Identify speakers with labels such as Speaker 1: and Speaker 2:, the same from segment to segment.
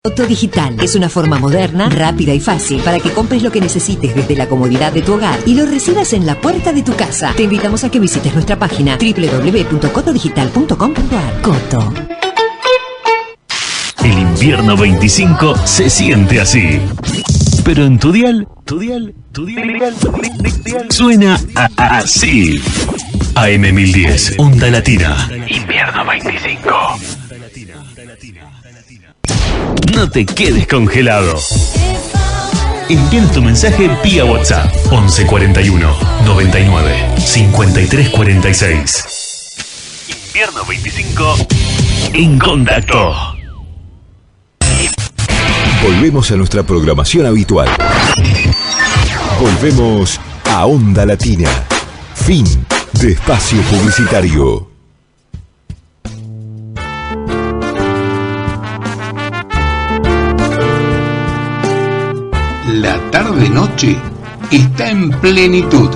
Speaker 1: Coto Digital es una forma moderna, rápida y fácil para que compres lo que necesites desde la comodidad de tu hogar y lo recibas en la puerta de tu casa. Te invitamos a que visites nuestra página www.cotodigital.com.ar. Coto.
Speaker 2: El invierno 25 se siente así. Pero en tu dial suena así. AM 1010, Onda Latina. Invierno 25. No te quedes congelado. Envíanos tu mensaje vía WhatsApp 1141 99 53 46. Invierno 25 en contacto.
Speaker 3: Volvemos a nuestra programación habitual. Volvemos a Onda Latina. Fin de espacio publicitario.
Speaker 4: La tarde-noche está en plenitud.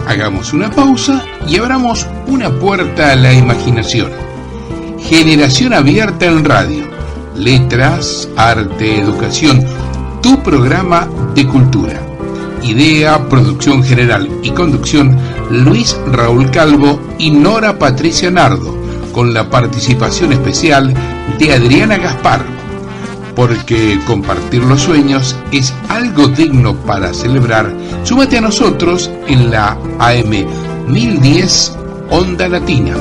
Speaker 4: Hagamos una pausa y abramos una puerta a la imaginación. Generación abierta en radio. Letras, arte, educación. Tu programa de cultura. Idea, producción general y conducción, Luis Raúl Calvo y Nora Patricia Nardo, con la participación especial de Adriana Gaspar. Porque compartir los sueños es algo digno para celebrar. Súmate a nosotros en la AM 1010 Onda Latina.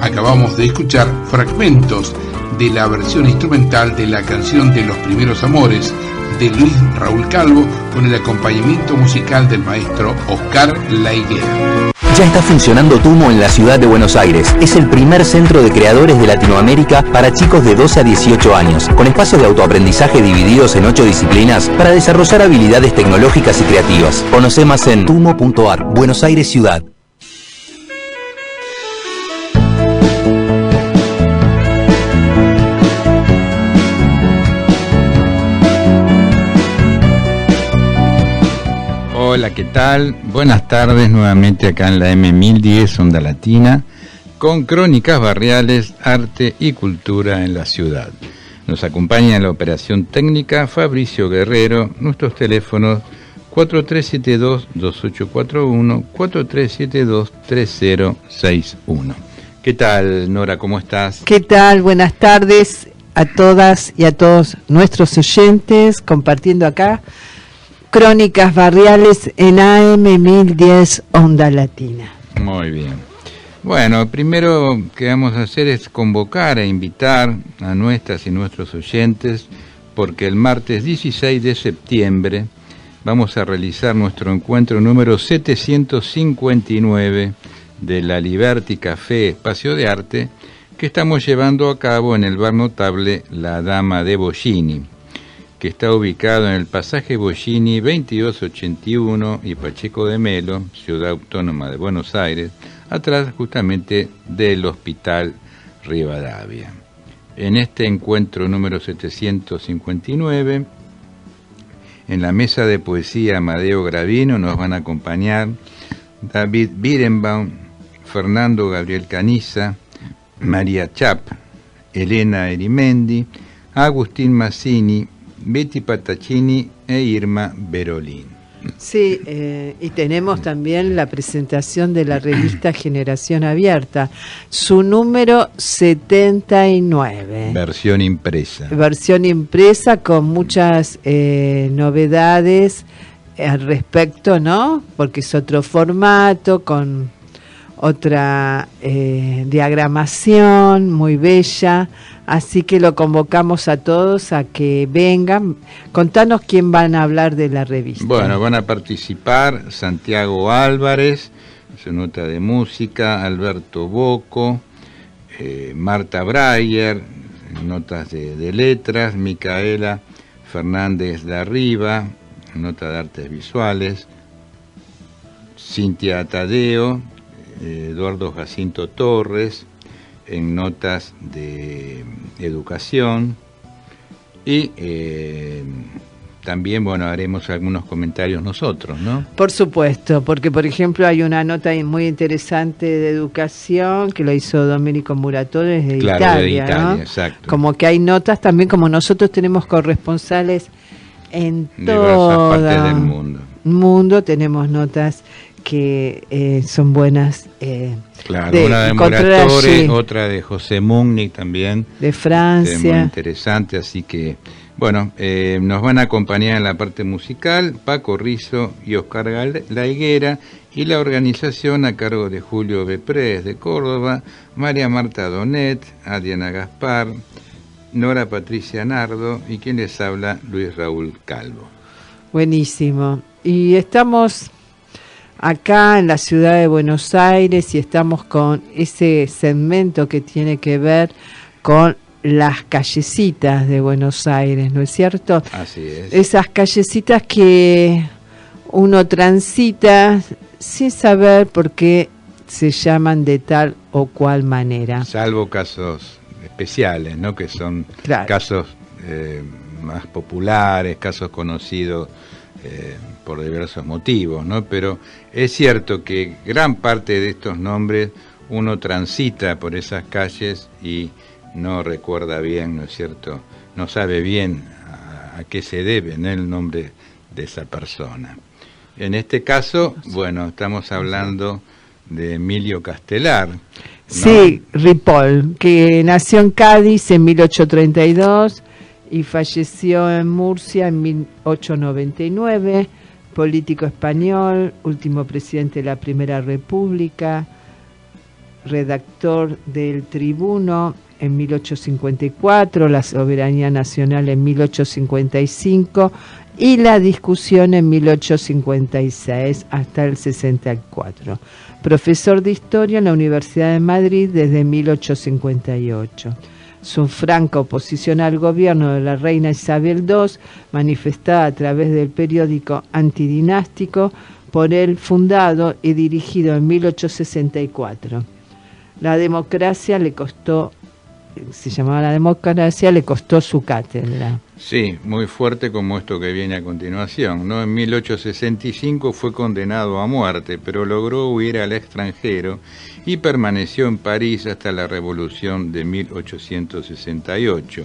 Speaker 4: Acabamos de escuchar fragmentos de la versión instrumental de la canción de Los Primeros Amores de Luis Raúl Calvo con el acompañamiento musical del maestro Oscar La Higuera.
Speaker 5: Ya está funcionando Tumo en la ciudad de Buenos Aires. Es el primer centro de creadores de Latinoamérica para chicos de 12 a 18 años, con espacios de autoaprendizaje divididos en 8 disciplinas para desarrollar habilidades tecnológicas y creativas. Conoce más en tumo.ar, Buenos Aires Ciudad.
Speaker 6: Hola, ¿qué tal? Buenas tardes nuevamente acá en la M1010 Onda Latina con crónicas barriales, arte y cultura en la ciudad. Nos acompaña en la operación técnica Fabricio Guerrero, nuestros teléfonos 4372-2841, 4372-3061. ¿Qué tal, Nora? ¿Cómo estás?
Speaker 7: ¿Qué tal? Buenas tardes a todas y a todos nuestros oyentes, compartiendo acá Crónicas Barriales en AM 1010 Onda Latina.
Speaker 6: Muy bien. Bueno, primero que vamos a hacer es convocar e invitar a nuestras y nuestros oyentes, porque el martes 16 de septiembre vamos a realizar nuestro encuentro número 759 de la Liberty Café Espacio de Arte, que estamos llevando a cabo en el bar notable La Dama de Bollini, que está ubicado en el pasaje Bollini 2281 y Pacheco de Melo, Ciudad Autónoma de Buenos Aires, atrás justamente del Hospital Rivadavia. En este encuentro número 759, en la mesa de poesía Amadeo Gravino nos van a acompañar David Birenbaum, Fernando Gabriel Caniza, María Chap, Elena Erimendi, Agustín Mazzini, Betty Pataccini e Irma Berolín.
Speaker 7: Sí, y tenemos también la presentación de la revista Generación Abierta, su número 79.
Speaker 6: Versión impresa.
Speaker 7: Versión impresa con muchas novedades al respecto, ¿no? Porque es otro formato, con otra diagramación muy bella. Así que lo convocamos a todos a que vengan. Contanos quién van a hablar de la revista.
Speaker 6: Bueno, van a participar Santiago Álvarez, su nota de música, Alberto Bocco, Marta Breyer, notas de letras, Micaela Fernández de Arriba, nota de artes visuales, Cintia Tadeo, Eduardo Jacinto Torres, en notas de educación y también, bueno, haremos algunos comentarios nosotros, ¿no?
Speaker 7: Por supuesto, porque por ejemplo hay una nota muy interesante de educación que lo hizo Domenico Muratore desde Italia, ¿no?
Speaker 6: Exacto.
Speaker 7: Como que hay notas también, como nosotros tenemos corresponsales en
Speaker 6: diversas
Speaker 7: todo
Speaker 6: partes del mundo.
Speaker 7: Tenemos notas que son buenas.
Speaker 6: Claro, una de Muratore, otra de José Mugni también.
Speaker 7: De Francia.
Speaker 6: Muy interesante, así que, bueno, nos van a acompañar en la parte musical Paco Rizzo y Oscar La Higuera, y la organización a cargo de Julio Beprés de Córdoba, María Marta Donet, Adriana Gaspar, Nora Patricia Nardo y quien les habla, Luis Raúl Calvo.
Speaker 7: Buenísimo. Y estamos acá en la ciudad de Buenos Aires y estamos con ese segmento que tiene que ver con las callecitas de Buenos Aires, ¿no es cierto?
Speaker 6: Así es.
Speaker 7: Esas callecitas que uno transita sin saber por qué se llaman de tal o cual manera.
Speaker 6: Salvo casos especiales, ¿no? Que son casos más populares, casos conocidos por diversos motivos, ¿no? Pero es cierto que gran parte de estos nombres uno transita por esas calles y no recuerda bien, ¿no es cierto? No sabe bien a qué se debe, ¿no?, el nombre de esa persona. En este caso, bueno, estamos hablando de Emilio Castelar, ¿no?
Speaker 7: Sí, Ripoll, que nació en Cádiz en 1832 y falleció en Murcia en 1899, político español, último presidente de la Primera República, redactor del Tribuno en 1854, la Soberanía Nacional en 1855 y la Discusión en 1856 hasta el 64. Profesor de Historia en la Universidad de Madrid desde 1858. Su franca oposición al gobierno de la reina Isabel II, manifestada a través del periódico antidinástico, por él fundado y dirigido en 1864. La democracia le costó, se llamaba La Democracia, le costó su cátedra.
Speaker 6: Sí, muy fuerte como esto que viene a continuación, ¿no? En 1865 fue condenado a muerte, pero logró huir al extranjero y permaneció en París hasta la Revolución de 1868.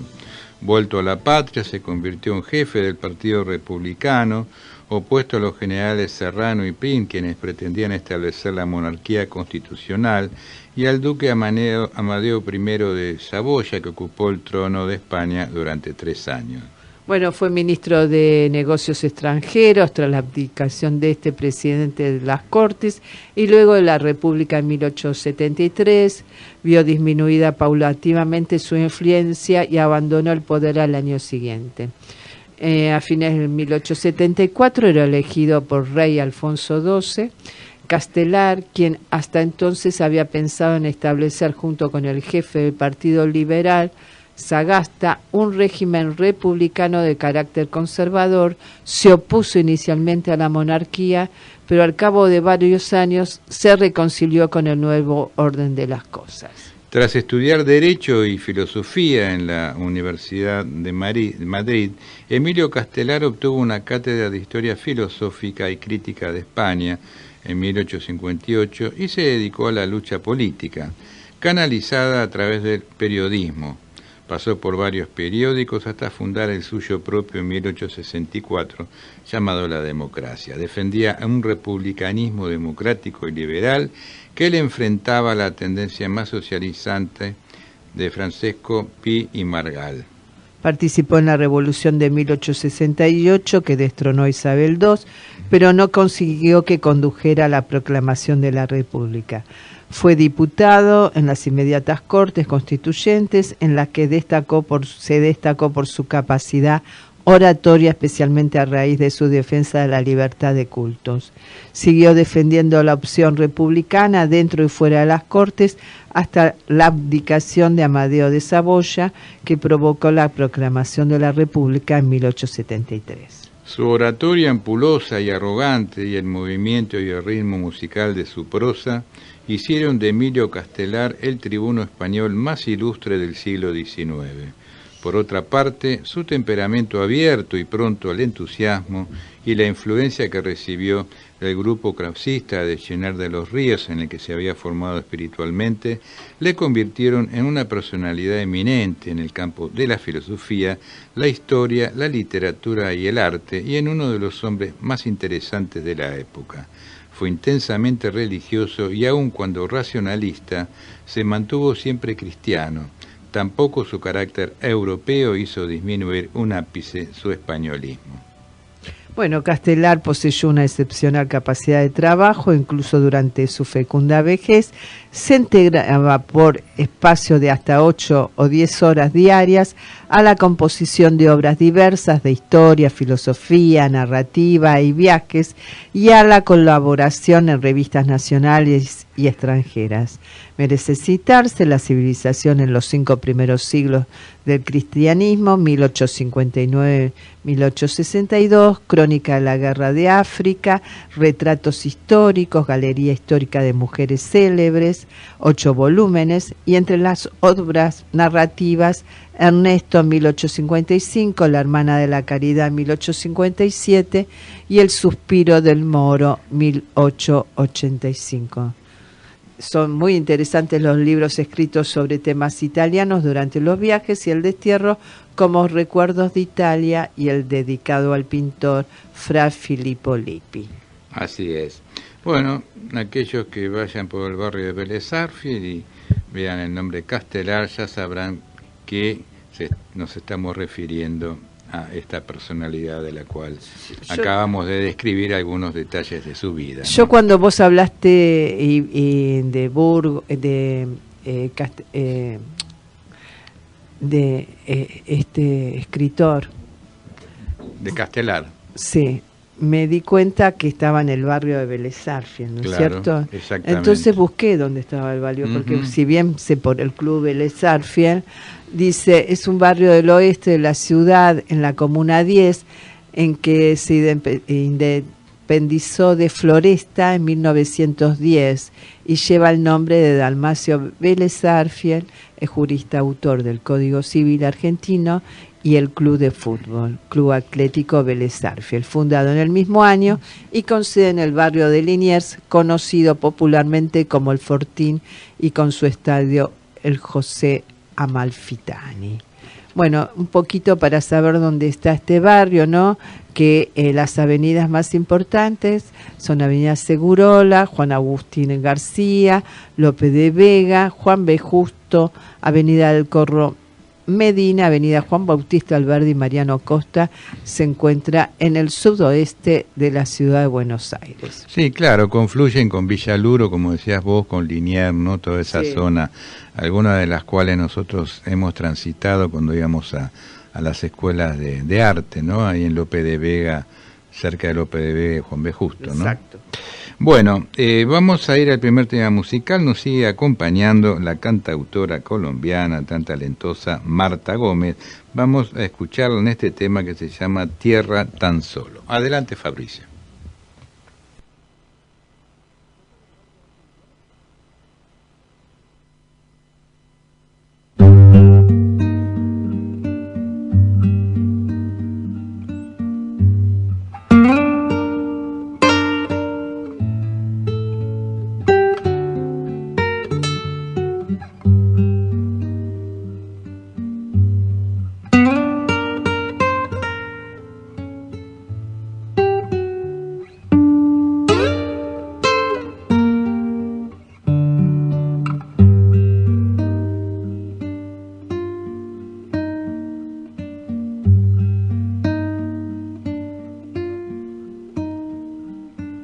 Speaker 6: Vuelto a la patria, se convirtió en jefe del Partido Republicano, opuesto a los generales Serrano y Prim, quienes pretendían establecer la monarquía constitucional, y al duque Amadeo I de Saboya, que ocupó el trono de España durante 3 años.
Speaker 7: Bueno, fue ministro de Negocios Extranjeros tras la abdicación de este presidente de las Cortes, y luego de la República en 1873 vio disminuida paulativamente su influencia y abandonó el poder al año siguiente. A fines de 1874 era elegido por rey Alfonso XII. Castelar, quien hasta entonces había pensado en establecer junto con el jefe del Partido Liberal, Sagasta, un régimen republicano de carácter conservador, se opuso inicialmente a la monarquía, pero al cabo de varios años se reconcilió con el nuevo orden de las cosas.
Speaker 6: Tras estudiar Derecho y Filosofía en la Universidad de Madrid, Emilio Castelar obtuvo una cátedra de Historia Filosófica y Crítica de España en 1858 y se dedicó a la lucha política, canalizada a través del periodismo. Pasó por varios periódicos hasta fundar el suyo propio en 1864, llamado La Democracia. Defendía un republicanismo democrático y liberal que le enfrentaba a la tendencia más socializante de Francesco Pi y Margall.
Speaker 7: Participó en la Revolución de 1868 que destronó a Isabel II, pero no consiguió que condujera a la proclamación de la República. Fue diputado en las inmediatas Cortes Constituyentes, en las que se destacó por su capacidad oratoria, especialmente a raíz de su defensa de la libertad de cultos. Siguió defendiendo la opción republicana dentro y fuera de las Cortes hasta la abdicación de Amadeo de Saboya, que provocó la proclamación de la República en 1873.
Speaker 6: Su oratoria ampulosa y arrogante y el movimiento y el ritmo musical de su prosa hicieron de Emilio Castelar el tribuno español más ilustre del siglo XIX. Por otra parte, su temperamento abierto y pronto al entusiasmo y la influencia que recibió del grupo krausista de Llenar de los Ríos, en el que se había formado espiritualmente, le convirtieron en una personalidad eminente en el campo de la filosofía, la historia, la literatura y el arte, y en uno de los hombres más interesantes de la época. Fue intensamente religioso y aun cuando racionalista, se mantuvo siempre cristiano. Tampoco su carácter europeo hizo disminuir un ápice su españolismo.
Speaker 7: Bueno, Castelar poseyó una excepcional capacidad de trabajo, incluso durante su fecunda vejez. Se integraba por espacio de hasta 8 o 10 horas diarias a la composición de obras diversas de historia, filosofía, narrativa y viajes, y a la colaboración en revistas nacionales y extranjeras. Merece citarse La civilización en los 5 primeros siglos del cristianismo, 1859-1862, Crónica de la Guerra de África, Retratos históricos, Galería histórica de mujeres célebres, 8 volúmenes, y entre las obras narrativas, Ernesto, 1855, La hermana de la caridad, 1857, y El suspiro del Moro, 1885. Son muy interesantes los libros escritos sobre temas italianos durante los viajes y el destierro, como Recuerdos de Italia y el dedicado al pintor Fra Filippo Lippi.
Speaker 6: Así es. Bueno, aquellos que vayan por el barrio de Vélez Sarsfield y vean el nombre Castelar ya sabrán que nos estamos refiriendo a esta personalidad de la cual acabamos de describir algunos detalles de su vida, ¿no?
Speaker 7: Yo cuando vos hablaste de Burgos, este escritor
Speaker 6: de Castelar,
Speaker 7: sí, me di cuenta que estaba en el barrio de Vélez Sarsfield, ¿no es cierto?
Speaker 6: Exactamente.
Speaker 7: Entonces busqué dónde estaba el barrio, porque si bien sé por el club Vélez Sarsfield, dice, es un barrio del oeste de la ciudad, en la Comuna 10, en que se independizó de Floresta en 1910 y lleva el nombre de Dalmacio Vélez Sarsfield, es jurista autor del Código Civil argentino, y el club de fútbol, Club Atlético Vélez Sarsfield, fundado en el mismo año y con sede en el barrio de Liniers, conocido popularmente como el Fortín, y con su estadio el José Amalfitani. Bueno, un poquito para saber dónde está este barrio, ¿no? Que las avenidas más importantes son Avenida Segurola, Juan Agustín García, López de Vega, Juan B. Justo, Avenida del Corro Medina, Avenida Juan Bautista Alberdi y Mariano Costa. Se encuentra en el sudoeste de la ciudad de Buenos Aires.
Speaker 6: Sí, claro, confluyen con Villaluro, como decías vos, con Liniers, ¿no? Toda esa zona, algunas de las cuales nosotros hemos transitado cuando íbamos a las escuelas de arte, ¿no? Ahí en López de Vega, cerca de López de Vega y Juan B. Justo, ¿no?
Speaker 7: Exacto.
Speaker 6: Bueno, vamos a ir al primer tema musical. Nos sigue acompañando la cantautora colombiana tan talentosa Marta Gómez. Vamos a escucharla en este tema que se llama Tierra tan solo. Adelante, Fabricio.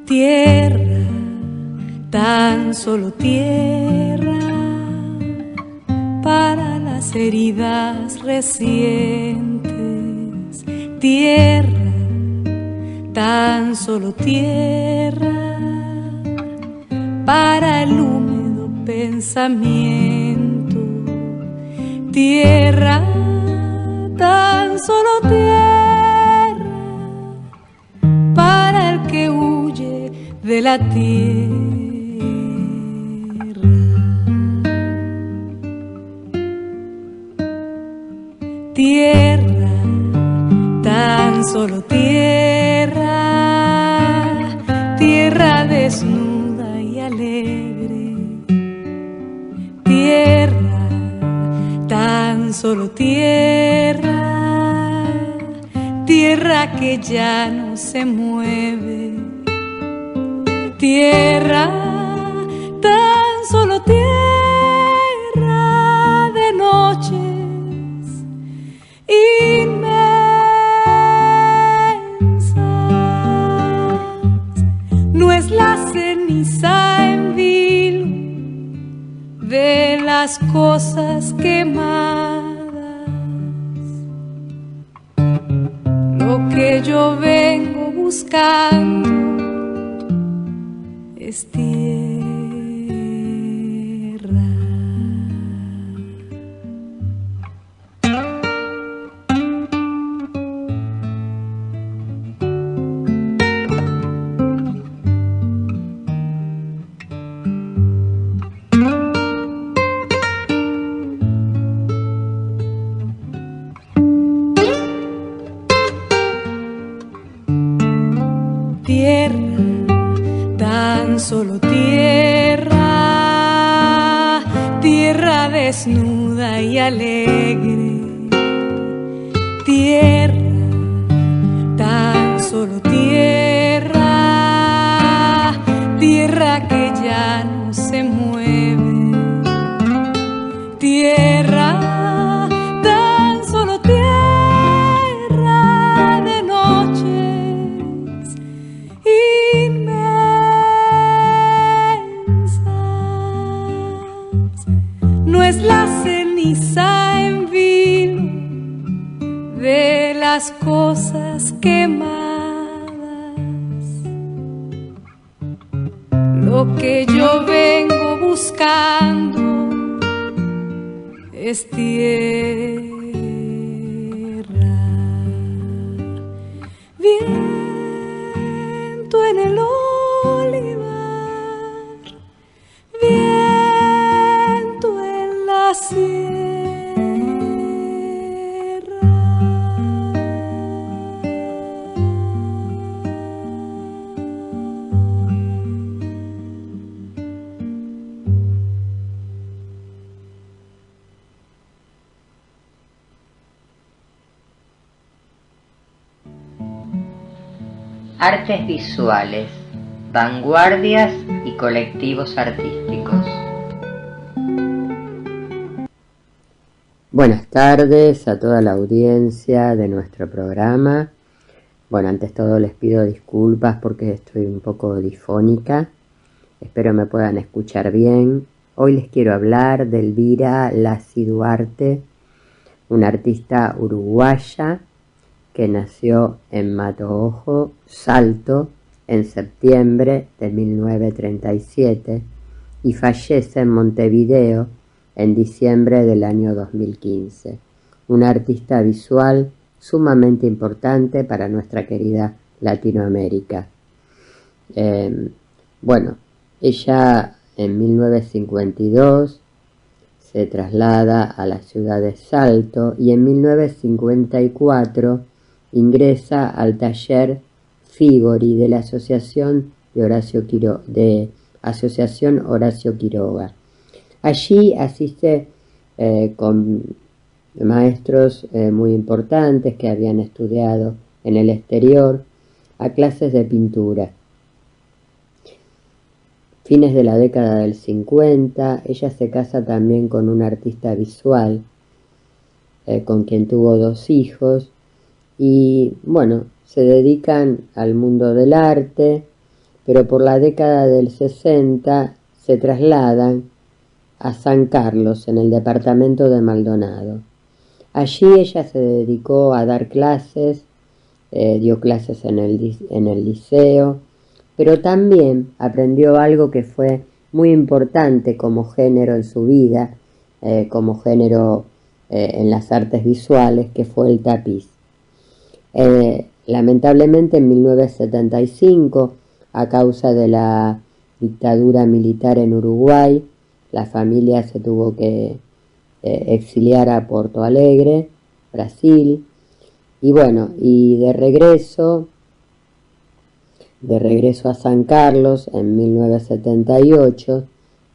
Speaker 8: Tierra, tan solo tierra, para las heridas recientes. Tierra, tan solo tierra, para el húmedo pensamiento. Tierra, tan solo tierra, para el que huye de la tierra. tierra, tan solo tierra, tierra desnuda y alegre, tierra, tan solo tierra, tierra que ya no se mueve, tierra, tan solo tierra de noches inmensas. No es la ceniza en vilo de las cosas quemadas lo que yo vengo buscando, es tierra. Solo tierra, tierra desnuda y alegre, tierra, tan solo tierra, tierra que ya no se mueve, tierra, tan solo tierra de noches inmensas. No es la ceniza en vilo de las cosas quemadas lo que yo vengo buscando, es tierra. Viento en el olivar, viento en la sierra.
Speaker 9: Artes visuales, vanguardias y colectivos artísticos.
Speaker 10: Buenas tardes a toda la audiencia de nuestro programa. Bueno, antes todo les pido disculpas porque estoy un poco difónica. Espero me puedan escuchar bien. Hoy les quiero hablar de Elvira Lacy Duarte, una artista uruguaya que nació en Matoojo, Salto, en septiembre de 1937 y fallece en Montevideo en diciembre del año 2015. Una artista visual sumamente importante para nuestra querida Latinoamérica. Bueno, ella en 1952 se traslada a la ciudad de Salto y en 1954 ingresa al taller Figori de la Asociación Horacio Quiroga. Allí asiste con maestros muy importantes que habían estudiado en el exterior a clases de pintura. Fines de la década del 50, ella se casa también con un artista visual con quien tuvo 2 hijos y bueno, se dedican al mundo del arte, pero por la década del 60 se trasladan a San Carlos, en el departamento de Maldonado. Allí ella se dedicó a dar clases, dio clases en el liceo, pero también aprendió algo que fue muy importante como género en su vida, como género en las artes visuales, que fue el tapiz. Lamentablemente en 1975, a causa de la dictadura militar en Uruguay, la familia se tuvo que exiliar a Porto Alegre Brasil. Y bueno, y de regreso a San Carlos en 1978,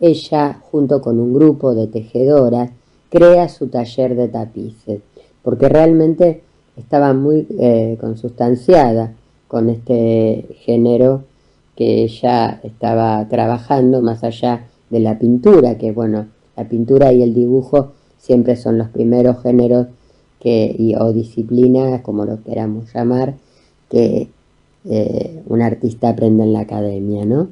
Speaker 10: ella, junto con un grupo de tejedoras, crea su taller de tapices, porque realmente estaba muy consustanciada con este género que ella estaba trabajando, más allá de la pintura, que bueno, la pintura y el dibujo siempre son los primeros géneros o disciplinas, como lo queramos llamar, que un artista aprende en la academia, ¿no?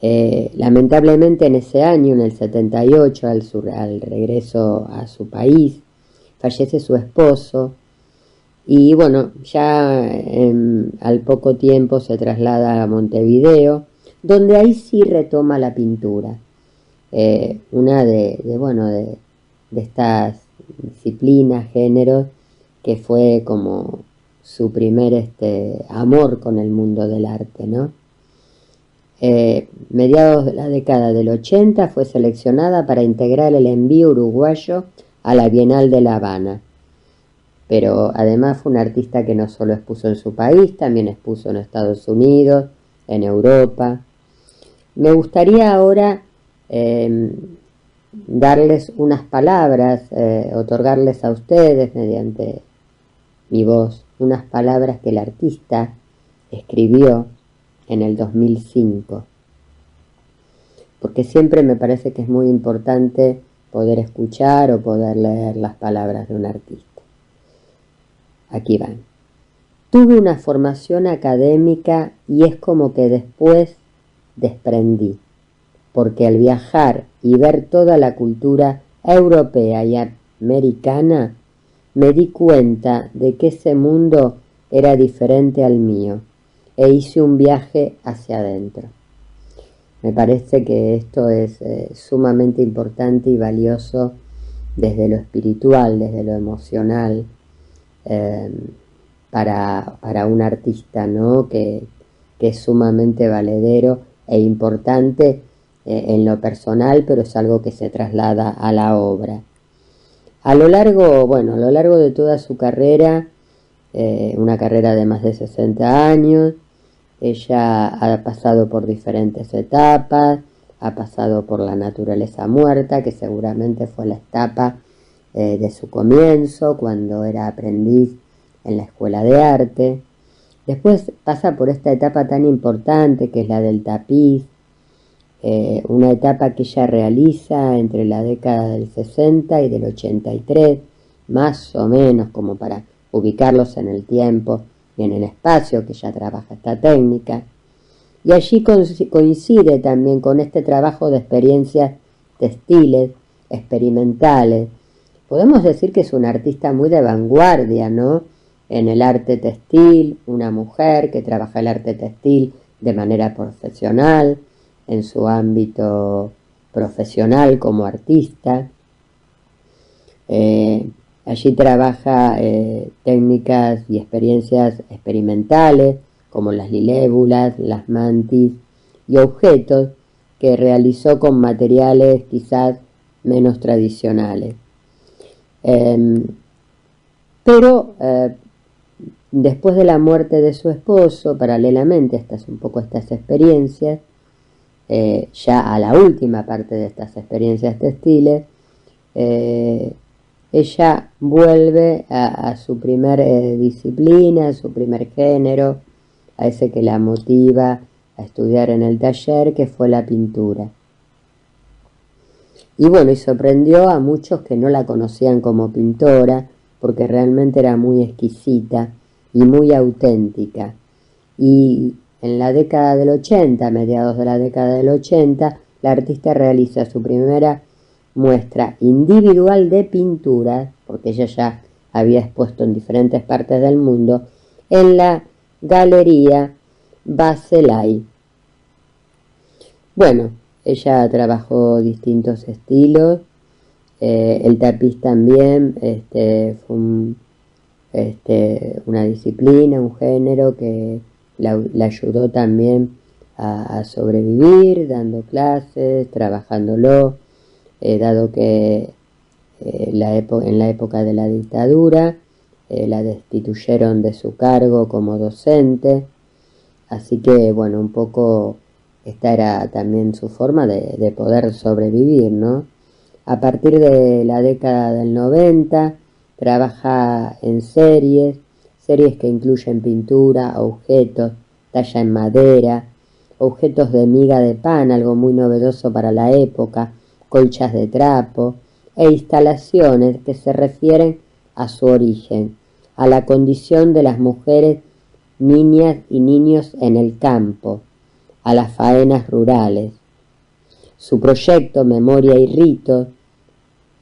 Speaker 10: Lamentablemente en ese año, en el 78, al regreso a su país, fallece su esposo y bueno, ya al poco tiempo se traslada a Montevideo, donde ahí sí retoma la pintura. Una de estas disciplinas, géneros, que fue como su primer amor con el mundo del arte, ¿no? Mediados de la década del 80 fue seleccionada para integrar el envío uruguayo a la Bienal de La Habana, pero además fue una artista que no solo expuso en su país, también expuso en Estados Unidos, en Europa. Me gustaría ahora darles unas palabras, otorgarles a ustedes mediante mi voz unas palabras que el artista escribió en el 2005, porque siempre me parece que es muy importante poder escuchar o poder leer las palabras de un artista. Aquí van. Tuve una formación académica y es como que después desprendí, porque al viajar y ver toda la cultura europea y americana, me di cuenta de que ese mundo era diferente al mío e hice un viaje hacia adentro. Me parece que esto es sumamente importante y valioso desde lo espiritual, desde lo emocional, para un artista, ¿no? que es sumamente valedero e importante en lo personal, pero es algo que se traslada a la obra. A lo largo de toda su carrera, una carrera de más de 60 años, ella ha pasado por diferentes etapas, ha pasado por la naturaleza muerta, que seguramente fue la etapa de su comienzo, cuando era aprendiz en la escuela de arte. Después pasa por esta etapa tan importante que es la del tapiz, una etapa que ella realiza entre la década del 60 y del 83, más o menos, como para ubicarlos en el tiempo y en el espacio que ella trabaja esta técnica. Y allí coincide también con este trabajo de experiencias textiles, experimentales. Podemos decir que es una artista muy de vanguardia, ¿no? En el arte textil, una mujer que trabaja el arte textil de manera profesional, en su ámbito profesional como artista. Allí trabaja técnicas y experiencias experimentales como las lilébulas, las mantis y objetos que realizó con materiales quizás menos tradicionales. Pero después de la muerte de su esposo, paralelamente a estas experiencias, ya a la última parte de estas experiencias textiles, ella vuelve a su primer disciplina, a su primer género, a ese que la motiva a estudiar en el taller, que fue la pintura. Y bueno, y sorprendió a muchos que no la conocían como pintora, porque realmente era muy exquisita y muy auténtica. Y en la década del 80, mediados de la década del 80, la artista realiza su primera muestra individual de pintura, porque ella ya había expuesto en diferentes partes del mundo, en la Galería Baselay. Bueno, ella trabajó distintos estilos, el tapiz también fue una disciplina, un género que la ayudó también a sobrevivir, dando clases, trabajándolo, dado que en la época de la dictadura, la destituyeron de su cargo como docente, así que bueno, un poco esta era también su forma de poder sobrevivir, ¿no? A partir de la década del 90 trabaja en series que incluyen pintura, objetos, talla en madera, objetos de miga de pan, algo muy novedoso para la época, colchas de trapo, e instalaciones que se refieren a su origen, a la condición de las mujeres, niñas y niños en el campo, a las faenas rurales. Su proyecto Memoria y Ritos,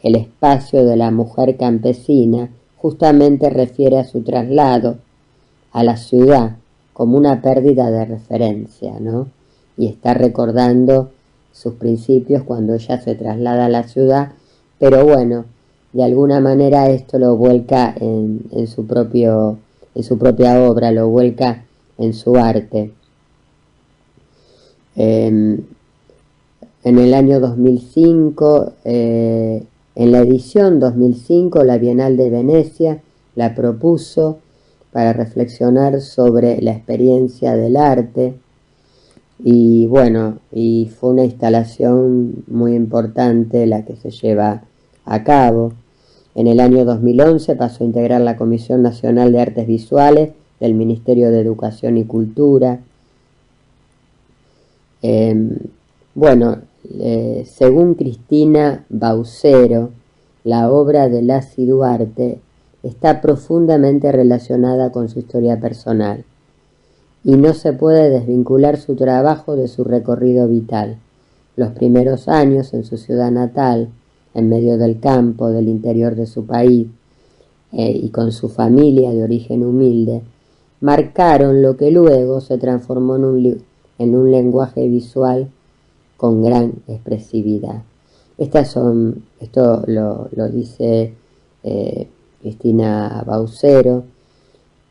Speaker 10: el espacio de la mujer campesina, justamente refiere a su traslado a la ciudad como una pérdida de referencia, ¿no? Y está recordando sus principios cuando ella se traslada a la ciudad, pero bueno, de alguna manera esto lo vuelca en su propia obra, lo vuelca en su arte. En el año 2005, en la edición 2005, la Bienal de Venecia la propuso para reflexionar sobre la experiencia del arte y bueno, y fue una instalación muy importante la que se lleva a cabo. En el año 2011 pasó a integrar la Comisión Nacional de Artes Visuales del Ministerio de Educación y Cultura. Según Cristina Baucero, la obra de Lacy Duarte está profundamente relacionada con su historia personal y no se puede desvincular su trabajo de su recorrido vital. Los primeros años en su ciudad natal, en medio del campo, del interior de su país, y con su familia de origen humilde, marcaron lo que luego se transformó en un lenguaje visual con gran expresividad. Esto lo dice Cristina Baucero,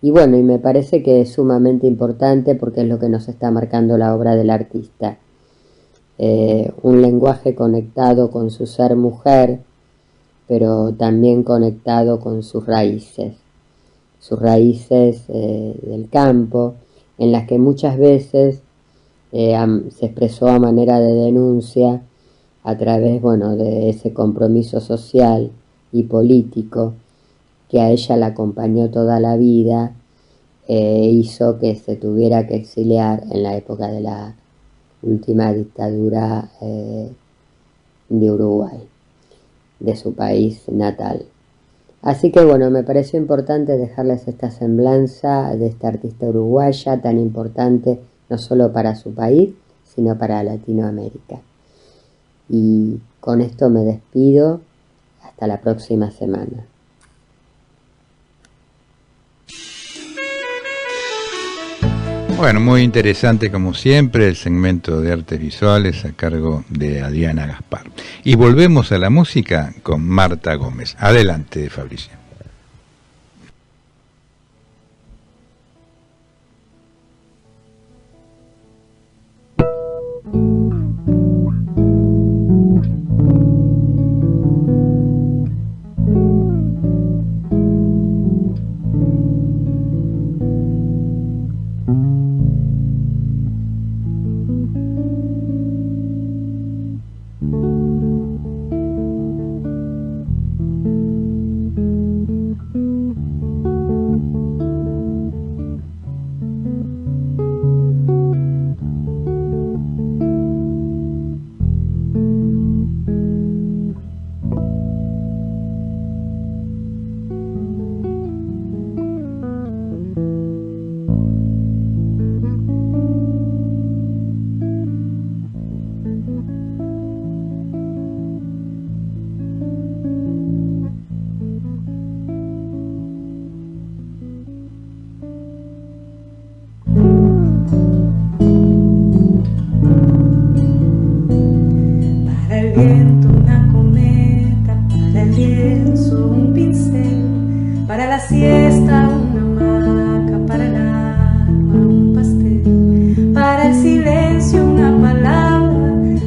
Speaker 10: y bueno, y me parece que es sumamente importante porque es lo que nos está marcando la obra del artista. Un lenguaje conectado con su ser mujer, pero también conectado con sus raíces del campo, en las que muchas veces se expresó a manera de denuncia a través, de ese compromiso social y político que a ella la acompañó toda la vida, hizo que se tuviera que exiliar en la época de la última dictadura de Uruguay, de su país natal. Así que bueno, me pareció importante dejarles esta semblanza de esta artista uruguaya tan importante no solo para su país, sino para Latinoamérica. Y con esto me despido, hasta la próxima semana.
Speaker 6: Bueno, muy interesante como siempre el segmento de artes visuales a cargo de Adriana Gaspar. Y volvemos a la música con Marta Gómez. Adelante, Fabricio.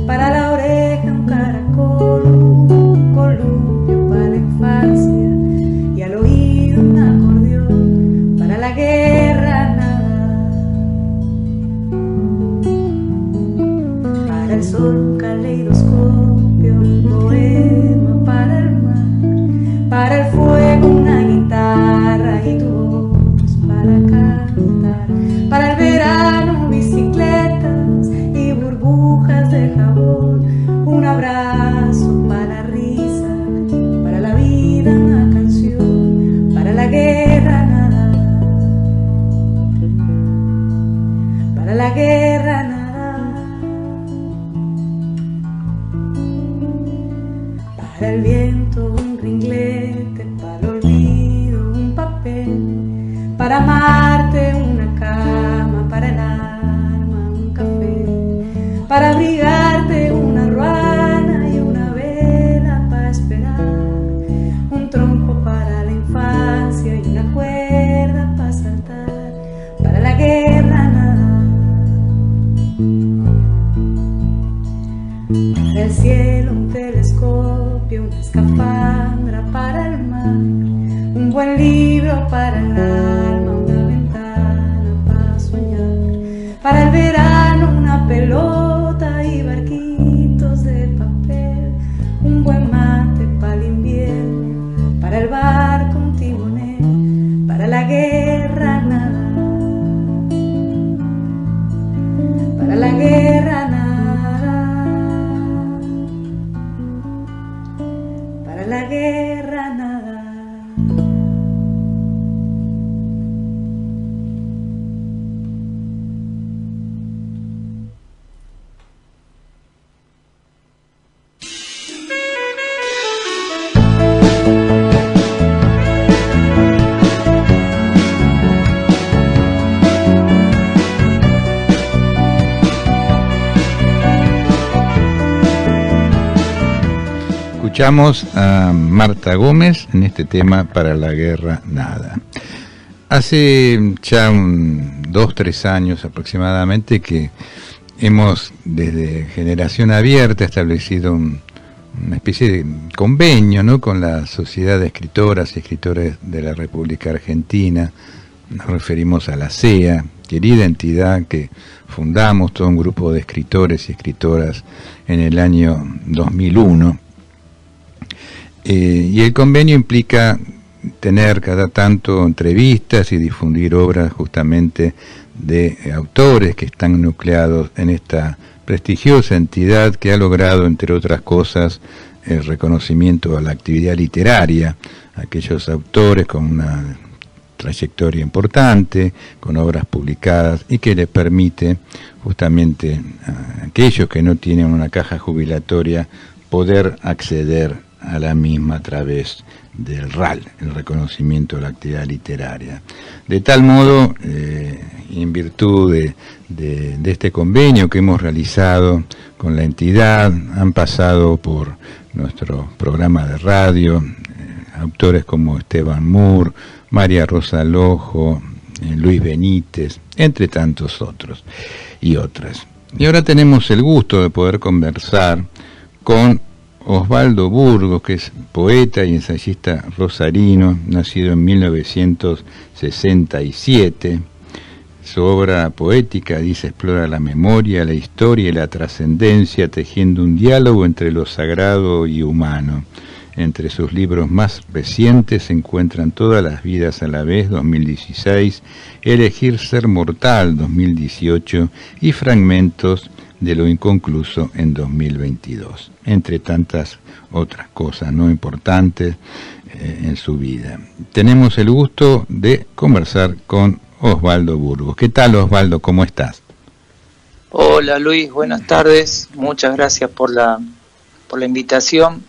Speaker 8: Para la oreja un caracol, un columpio, para un trompo para la infancia y una cuerda para saltar, para la guerra nada, para el cielo un telescopio, una escafandra para el mar, un buen libro para el alma, una ventana para soñar, para el verano una pelota y barquitos de papel, un buen mate para el invierno, para el barco un timonel, para la guerra nada, para la guerra nada, para la guerra nada.
Speaker 6: Escuchamos a Marta Gómez en este tema Para la guerra nada. Hace ya 2-3 años aproximadamente que hemos desde Generación Abierta establecido una especie de convenio, ¿no?, con la Sociedad de Escritoras y Escritores de la República Argentina. Nos referimos a la SEA, querida entidad que fundamos todo un grupo de escritores y escritoras en el año 2001. Y el convenio implica tener cada tanto entrevistas y difundir obras justamente de autores que están nucleados en esta prestigiosa entidad que ha logrado, entre otras cosas, el reconocimiento a la actividad literaria, aquellos autores con una trayectoria importante, con obras publicadas y que les permite justamente a aquellos que no tienen una caja jubilatoria poder acceder a la misma a través del RAL, el reconocimiento de la actividad literaria. De tal modo, en virtud de este convenio que hemos realizado con la entidad, han pasado por nuestro programa de radio autores como Esteban Moore, María Rosa Lojo, Luis Benítez, entre tantos otros y otras. Y ahora tenemos el gusto de poder conversar con Osvaldo Burgos, que es poeta y ensayista rosarino, nacido en 1967. Su obra poética, dice, explora la memoria, la historia y la trascendencia, tejiendo un diálogo entre lo sagrado y humano. Entre sus libros más recientes se encuentran Todas las vidas a la vez, 2016, Elegir ser mortal, 2018, y Fragmentos de lo inconcluso, en 2022, entre tantas otras cosas no importantes en su vida. Tenemos el gusto de conversar con Osvaldo Burgos. ¿Qué tal, Osvaldo? ¿Cómo estás?
Speaker 11: Hola, Luis, buenas tardes. Muchas gracias por la invitación.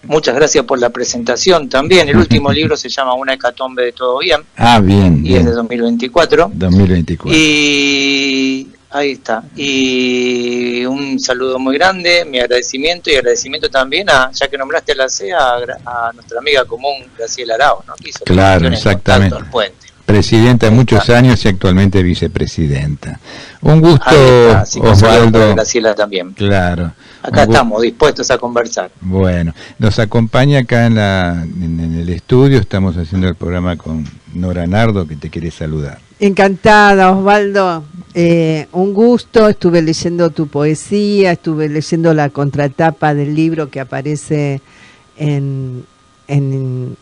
Speaker 11: Muchas gracias por la presentación también. El último libro se llama Una hecatombe de todo bien.
Speaker 6: Ah, bien.
Speaker 11: Y es de 2024.
Speaker 6: 2024.
Speaker 11: Y ahí está. Y un saludo muy grande, mi agradecimiento, y agradecimiento también ya que nombraste a la CEA, a nuestra amiga común Graciela Arao, ¿no? Que hizo
Speaker 6: claro, exactamente.
Speaker 11: Al puente.
Speaker 6: Presidenta de muchos años y actualmente vicepresidenta. Un gusto, Osvaldo.
Speaker 11: Graciela también.
Speaker 6: Claro.
Speaker 11: Acá estamos dispuestos a conversar.
Speaker 6: Bueno, nos acompaña acá en el estudio, estamos haciendo el programa con Nora Nardo, que te quiere saludar.
Speaker 7: Encantada, Osvaldo. Un gusto, estuve leyendo tu poesía, estuve leyendo la contratapa del libro que aparece en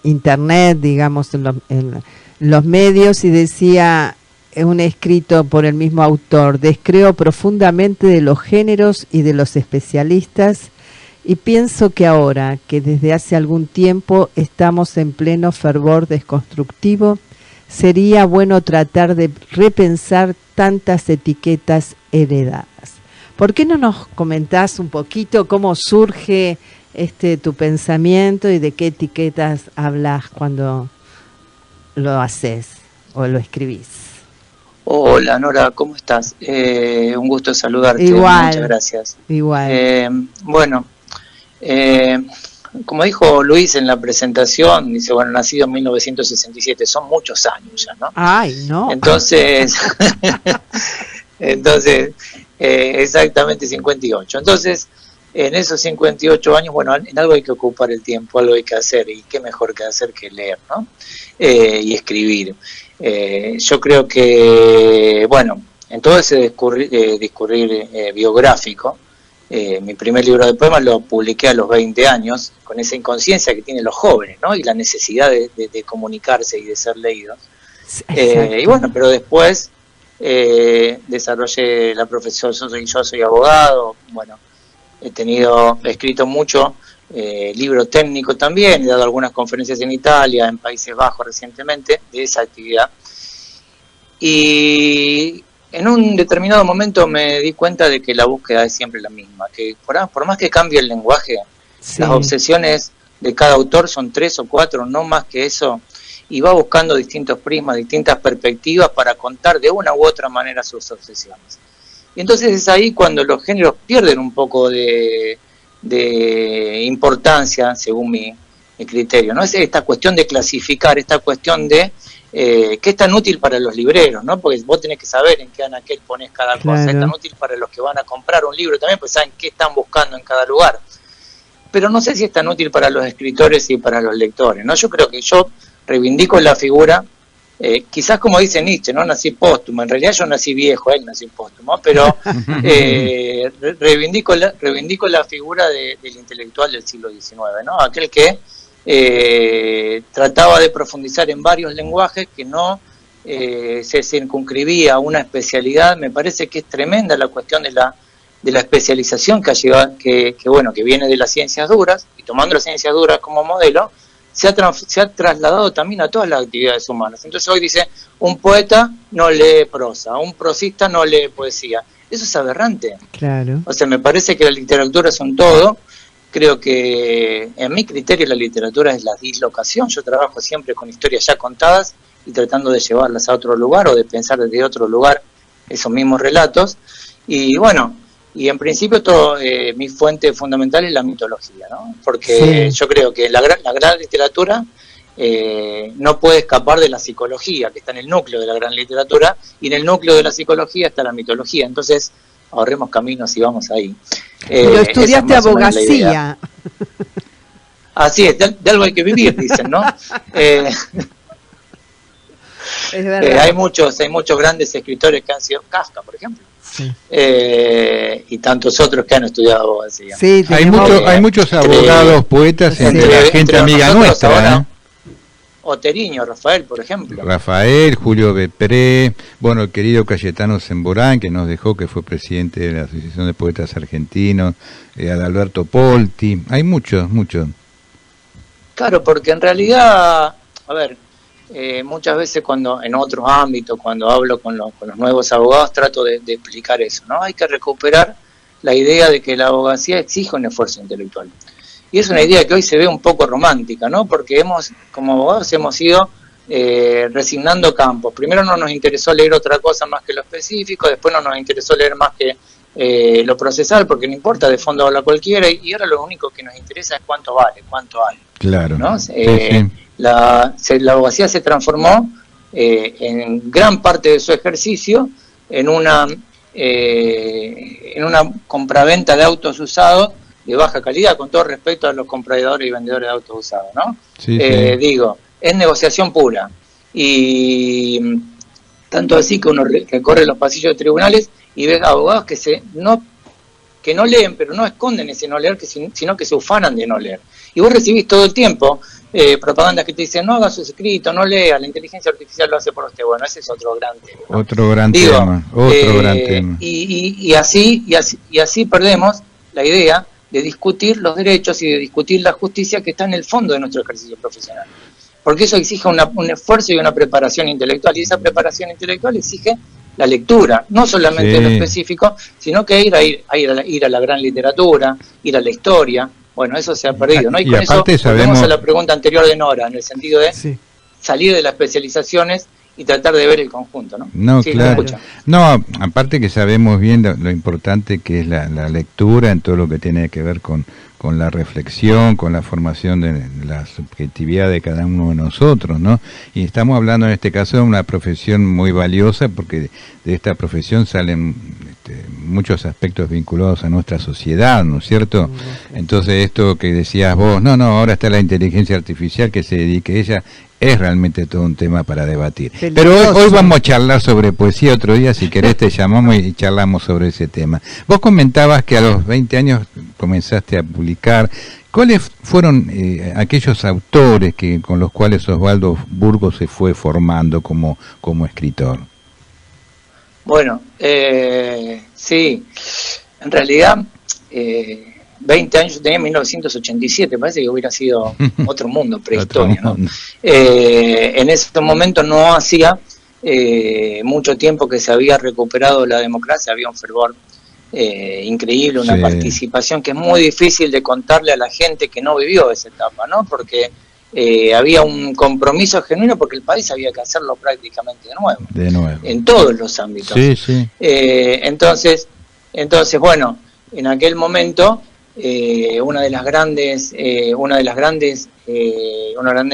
Speaker 7: internet, digamos, en los medios, y decía un escrito por el mismo autor: descreo profundamente de los géneros y de los especialistas, y pienso que ahora, que desde hace algún tiempo estamos en pleno fervor desconstructivo, sería bueno tratar de repensar tantas etiquetas heredadas. ¿Por qué no nos comentás un poquito cómo surge tu pensamiento y de qué etiquetas hablas cuando lo haces o lo escribís?
Speaker 11: Hola, Nora, ¿cómo estás? Un gusto saludarte.
Speaker 7: Igual.
Speaker 11: Muchas gracias.
Speaker 7: Igual.
Speaker 11: Bueno, como dijo Luis en la presentación, dice, bueno, nacido en 1967, son muchos años ya, ¿no?
Speaker 7: Ay, no.
Speaker 11: Entonces, exactamente 58. Entonces, en esos 58 años, bueno, en algo hay que ocupar el tiempo, algo hay que hacer, y qué mejor que hacer que leer, ¿no? Y escribir. Yo creo que, bueno, en todo ese discurrir biográfico, mi primer libro de poemas lo publiqué a los 20 años, con esa inconsciencia que tienen los jóvenes, ¿no? Y la necesidad de comunicarse y de ser leídos. Y bueno, pero después desarrollé la profesión, yo soy abogado, bueno, he escrito mucho, libro técnico también, he dado algunas conferencias en Italia, en Países Bajos recientemente, de esa actividad. Y en un determinado momento me di cuenta de que la búsqueda es siempre la misma, que por más que cambie el lenguaje, sí, las obsesiones de cada autor son 3 o 4, no más que eso, y va buscando distintos prismas, distintas perspectivas para contar de una u otra manera sus obsesiones. Y entonces es ahí cuando los géneros pierden un poco de importancia, según mi criterio, ¿no? Es esta cuestión de clasificar, esta cuestión de que es tan útil para los libreros, ¿no? Porque vos tenés que saber en qué anaquel pones cada cosa, es tan útil para los que van a comprar un libro también, pues saben qué están buscando en cada lugar. Pero no sé si es tan útil para los escritores y para los lectores, ¿no? Yo creo que yo reivindico la figura, quizás como dice Nietzsche, no nací póstumo, en realidad yo nací viejo, él nació póstumo, pero reivindico la figura del intelectual del siglo XIX, ¿no? Aquel que trataba de profundizar en varios lenguajes, que no se circunscribía a una especialidad. Me parece que es tremenda la cuestión de la especialización que viene de las ciencias duras, y tomando las ciencias duras como modelo, se ha trasladado también a todas las actividades humanas. Entonces hoy dice, un poeta no lee prosa, un prosista no lee poesía. Eso es aberrante.
Speaker 7: Claro.
Speaker 11: O sea, me parece que la literatura es un todo. Creo que, en mi criterio, la literatura es la dislocación. Yo trabajo siempre con historias ya contadas y tratando de llevarlas a otro lugar o de pensar desde otro lugar esos mismos relatos. Y bueno, y en principio mi fuente fundamental es la mitología, ¿no? Porque sí, yo creo que la gran literatura no puede escapar de la psicología, que está en el núcleo de la gran literatura, y en el núcleo de la psicología está la mitología. Entonces, ahorremos caminos y vamos ahí.
Speaker 7: Pero estudiaste abogacía.
Speaker 11: Así es, de algo hay que vivir, dicen, ¿no?
Speaker 7: Es verdad.
Speaker 11: Hay muchos grandes escritores que han sido Kafka, por ejemplo. Sí. Y tantos otros que han estudiado abogacía.
Speaker 7: Sí,
Speaker 6: hay muchos abogados, poetas, entre la gente amiga nuestra,
Speaker 11: ahora, Oteriño, Rafael, por ejemplo.
Speaker 6: Rafael, Julio Bepré, bueno, el querido Cayetano Semborán, que nos dejó, que fue presidente de la Asociación de Poetas Argentinos, Adalberto Polti, hay muchos.
Speaker 11: Claro, porque en realidad, a ver, muchas veces cuando en otros ámbitos, cuando hablo con los nuevos abogados, trato de explicar eso, ¿no? Hay que recuperar la idea de que la abogacía exige un esfuerzo intelectual. Y es una idea que hoy se ve un poco romántica, ¿no? Porque como abogados hemos ido resignando campos. Primero no nos interesó leer otra cosa más que lo específico, después no nos interesó leer más que lo procesal, porque no importa, de fondo habla cualquiera, y ahora lo único que nos interesa es cuánto vale, cuánto hay.
Speaker 6: Claro.
Speaker 11: ¿No? La abogacía se transformó en gran parte de su ejercicio en una compraventa de autos usados de baja calidad, con todo respeto a los compradores y vendedores de autos usados, ¿no?
Speaker 6: Sí.
Speaker 11: Digo, es negociación pura. Y tanto así que uno recorre los pasillos de tribunales y ve abogados que no leen, pero no esconden ese no leer, sino que se ufanan de no leer. Y vos recibís todo el tiempo propagandas que te dicen, no haga sus escritos, no lea, la inteligencia artificial lo hace por usted. Bueno, ese es otro gran tema, ¿no?
Speaker 6: Otro gran tema.
Speaker 11: Y así perdemos la idea de discutir los derechos y de discutir la justicia, que está en el fondo de nuestro ejercicio profesional. Porque eso exige un esfuerzo y una preparación intelectual, y esa preparación intelectual exige la lectura, no solamente lo específico, sino que ir a la gran literatura, ir a la historia. Bueno, eso se ha perdido, ¿no? Y con eso volvemos a la pregunta anterior de Nora, en el sentido de salir de las especializaciones y tratar de ver el conjunto, ¿no?
Speaker 6: No,
Speaker 11: Sí,
Speaker 6: claro. No, aparte que sabemos bien lo importante que es la lectura en todo lo que tiene que ver con la reflexión, con la formación de la subjetividad de cada uno de nosotros, ¿no? Y estamos hablando en este caso de una profesión muy valiosa, porque de esta profesión salen muchos aspectos vinculados a nuestra sociedad, ¿no es cierto? Entonces esto que decías vos, no, ahora está la inteligencia artificial, que se dedique ella, es realmente todo un tema para debatir. Pero hoy vamos a charlar sobre poesía, otro día si querés te llamamos y charlamos sobre ese tema. Vos comentabas que a los 20 años comenzaste a publicar. ¿Cuáles fueron aquellos autores con los cuales Osvaldo Burgos se fue formando como escritor?
Speaker 11: Bueno, sí, en realidad 20 años, yo tenía en 1987, parece que hubiera sido otro mundo, prehistoria, ¿no? En ese momento no hacía mucho tiempo que se había recuperado la democracia, había un fervor increíble, una participación que es muy difícil de contarle a la gente que no vivió esa etapa, ¿no? Porque había un compromiso genuino, porque el país había que hacerlo prácticamente de nuevo. En todos los ámbitos.
Speaker 6: Sí, sí.
Speaker 11: Entonces, bueno, en aquel momento uno de los grandes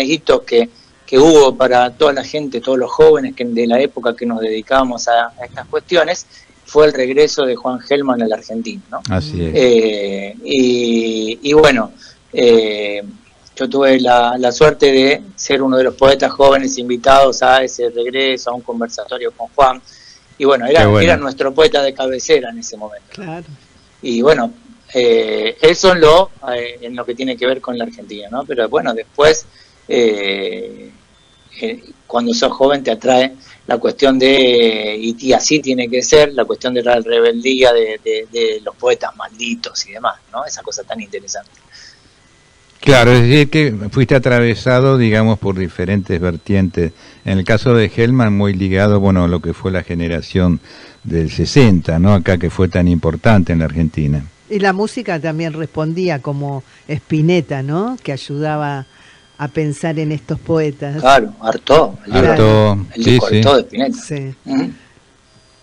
Speaker 11: hitos que hubo para toda la gente, todos los jóvenes de la época que nos dedicábamos a estas cuestiones, fue el regreso de Juan Gelman a la Argentina, ¿no?
Speaker 6: Así es.
Speaker 11: Y bueno, yo tuve la suerte de ser uno de los poetas jóvenes invitados a ese regreso, a un conversatorio con Juan, y bueno, era nuestro poeta de cabecera en ese momento.
Speaker 7: Claro.
Speaker 11: Y bueno, eso en lo que tiene que ver con la Argentina, ¿no? Pero bueno, después, cuando sos joven te atrae la cuestión y así tiene que ser, la cuestión de la rebeldía de los poetas malditos y demás, ¿no? Esa cosa tan interesante.
Speaker 6: Claro, es decir que fuiste atravesado, digamos, por diferentes vertientes. En el caso de Gelman, muy ligado, bueno, a lo que fue la generación del 60, ¿no? Acá, que fue tan importante en la Argentina.
Speaker 7: Y la música también respondía, como Spinetta, ¿no? Que ayudaba a pensar en estos poetas.
Speaker 11: Claro, Artaud. El disco Artaud de Spinetta.
Speaker 7: Sí.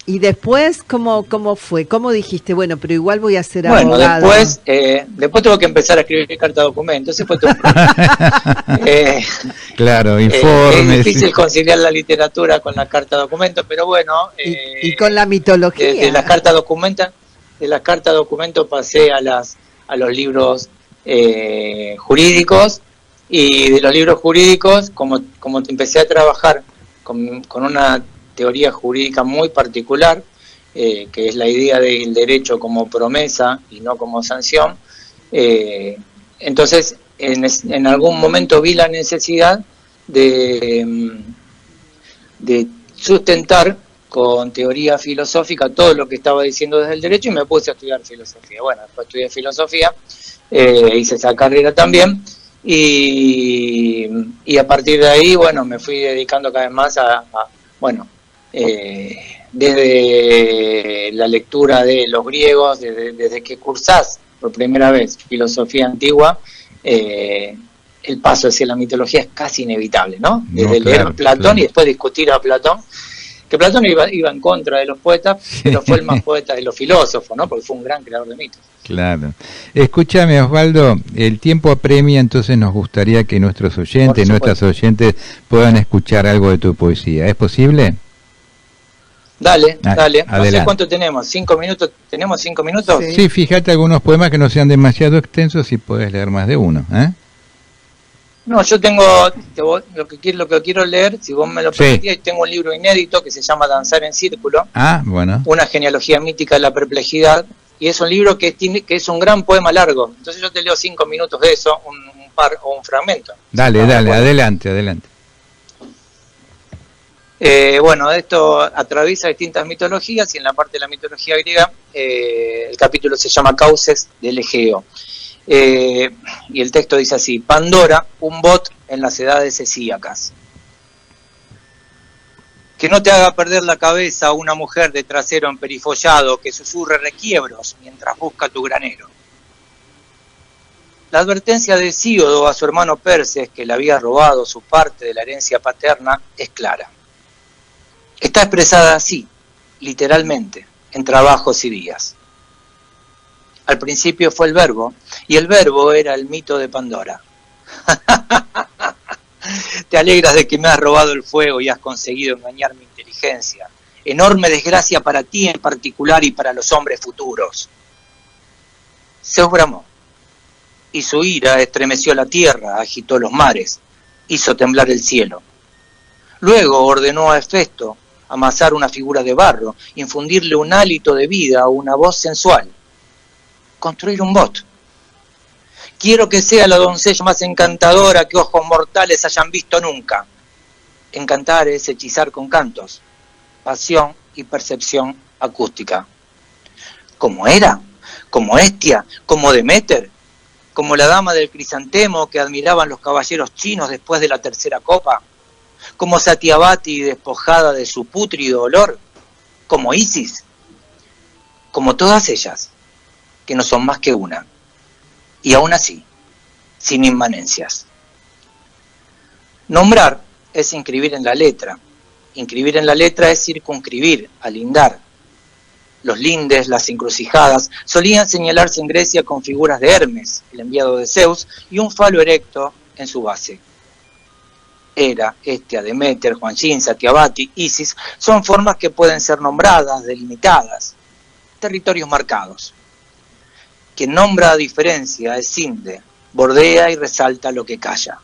Speaker 7: Y después, ¿cómo fue? ¿Cómo dijiste, bueno, pero igual voy a ser abogado?
Speaker 11: Bueno, después tuve que empezar a escribir carta documento. Ese fue todo.
Speaker 6: Claro, informes.
Speaker 11: Es difícil conciliar la literatura con la carta documento, pero bueno.
Speaker 7: Y con la mitología.
Speaker 11: De la carta documento pasé a los libros jurídicos, y de los libros jurídicos, como empecé a trabajar con una teoría jurídica muy particular, que es la idea del derecho como promesa y no como sanción, entonces en algún momento vi la necesidad de sustentar con teoría filosófica todo lo que estaba diciendo desde el derecho, y me puse a estudiar filosofía. Bueno, después estudié filosofía, hice esa carrera también, y a partir de ahí, bueno, me fui dedicando cada vez más desde la lectura de los griegos, desde que cursás por primera vez filosofía antigua, el paso hacia la mitología es casi inevitable, ¿no? Desde leer Platón y después discutir a Platón, que Platón iba en contra de los poetas, pero fue el más poeta de los filósofos, ¿no? Porque fue un gran creador de mitos.
Speaker 6: Claro. Escúchame, Osvaldo, el tiempo apremia, entonces nos gustaría que nuestros oyentes, nuestras oyentes, puedan escuchar algo de tu poesía. ¿Es posible?
Speaker 11: Dale.
Speaker 6: Adelante.
Speaker 11: No sé cuánto tenemos, 5 minutos. ¿Tenemos 5 minutos?
Speaker 6: Sí, fíjate algunos poemas que no sean demasiado extensos, y puedes leer más de uno, ¿eh?
Speaker 11: No, yo tengo lo que quiero leer, si vos me lo permitís, tengo un libro inédito que se llama Danzar en Círculo.
Speaker 6: Ah, bueno.
Speaker 11: Una genealogía mítica de la perplejidad, y es un libro que es un gran poema largo. Entonces yo te leo 5 minutos de eso, un par o un fragmento.
Speaker 6: Dale, adelante.
Speaker 11: Bueno, esto atraviesa distintas mitologías, y en la parte de la mitología griega el capítulo se llama Cauces del Egeo. Y el texto dice así: Pandora, un bot en las edades hesíacas. Que no te haga perder la cabeza una mujer de trasero emperifollado que susurre requiebros mientras busca tu granero. La advertencia de Hesíodo a su hermano Perses, que le había robado su parte de la herencia paterna, es clara. Está expresada así, literalmente, en Trabajos y Días. Al principio fue el verbo, y el verbo era el mito de Pandora. Te alegras de que me has robado el fuego y has conseguido engañar mi inteligencia. Enorme desgracia para ti en particular y para los hombres futuros. Zeus bramó, y su ira estremeció la tierra, agitó los mares, hizo temblar el cielo. Luego ordenó a Hefesto amasar una figura de barro, infundirle un hálito de vida o una voz sensual. Construir un bot. Quiero que sea la doncella más encantadora que ojos mortales hayan visto nunca. Encantar es hechizar con cantos, pasión y percepción acústica. ¿Cómo era? ¿Como Hestia? ¿Como Deméter? ¿Como la dama del crisantemo que admiraban los caballeros chinos después de la tercera copa? ¿Como Satyavati despojada de su pútrido olor? ¿Como Isis? Como todas ellas, que no son más que una, y aún así, sin inmanencias. Nombrar es inscribir en la letra. Inscribir en la letra es circunscribir, alindar. Los lindes, las encrucijadas, solían señalarse en Grecia con figuras de Hermes, el enviado de Zeus, y un falo erecto en su base. Hera, Hestia, Deméter, Juanchín, Satyavati, Isis, son formas que pueden ser nombradas, delimitadas, territorios marcados. Quien nombra a diferencia es Cinde, bordea y resalta lo que calla.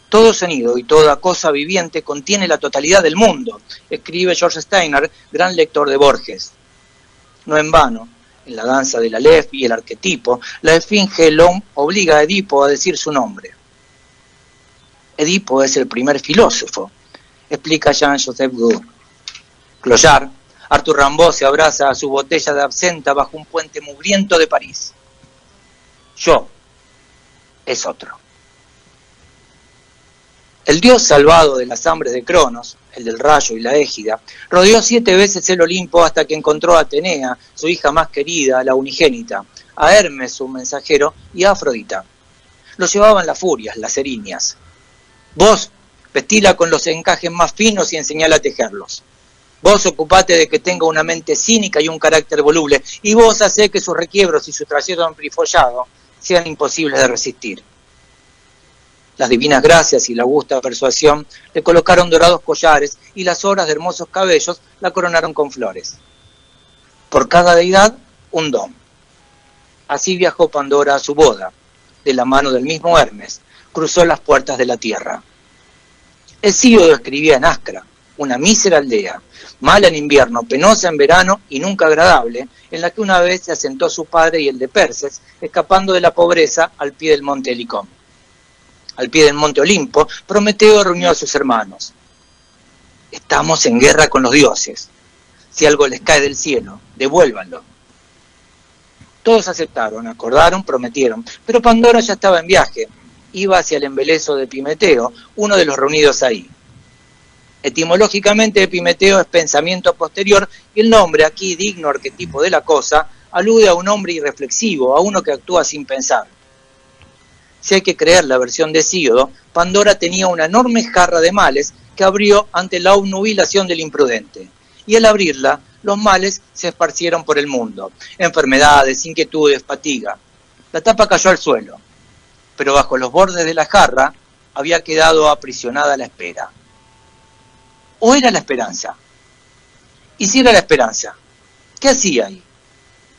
Speaker 11: Todo sonido y toda cosa viviente contiene la totalidad del mundo, escribe George Steiner, gran lector de Borges. No en vano, en la danza del Aleph y el arquetipo, la esfinge Elón obliga a Edipo a decir su nombre. Edipo es el primer filósofo, explica Jean-Joseph Gueux. Cloyard, Arthur Rimbaud se abraza a su botella de absenta bajo un puente mugriento de París. Yo es otro. El dios salvado de las hambres de Cronos, el del rayo y la égida, rodeó 7 veces el Olimpo hasta que encontró a Atenea, su hija más querida, la unigénita, a Hermes, su mensajero, y a Afrodita. Lo llevaban las furias, las erinias. Vos, vestila con los encajes más finos y enseñala a tejerlos. Vos ocupate de que tenga una mente cínica y un carácter voluble, y vos hacé que sus requiebros y su trayecto emprifollado sean imposibles de resistir. Las divinas gracias y la augusta persuasión le colocaron dorados collares y las horas de hermosos cabellos la coronaron con flores. Por cada deidad, un don. Así viajó Pandora a su boda, de la mano del mismo Hermes, cruzó las puertas de la tierra. Hesíodo escribía en Ascra, una mísera aldea, mala en invierno, penosa en verano y nunca agradable, en la que una vez se asentó su padre y el de Perses, escapando de la pobreza al pie del monte Helicón. Al pie del monte Olimpo, Prometeo reunió a sus hermanos. Estamos en guerra con los dioses. Si algo les cae del cielo, devuélvanlo. Todos aceptaron, acordaron, prometieron, pero Pandora ya estaba en viaje. Iba hacia el embeleso de Epimeteo, uno de los reunidos ahí. Etimológicamente, Epimeteo es pensamiento posterior, y el nombre, aquí digno arquetipo de la cosa, alude a un hombre irreflexivo, a uno que actúa sin pensar. Si hay que creer la versión de Hesíodo, Pandora tenía una enorme jarra de males que abrió ante la obnubilación del imprudente. Y al abrirla, los males se esparcieron por el mundo. Enfermedades, inquietudes, fatiga. La tapa cayó al suelo, pero bajo los bordes de la jarra había quedado aprisionada la espera. ¿O era la esperanza? Y si era la esperanza, ¿qué hacía ahí?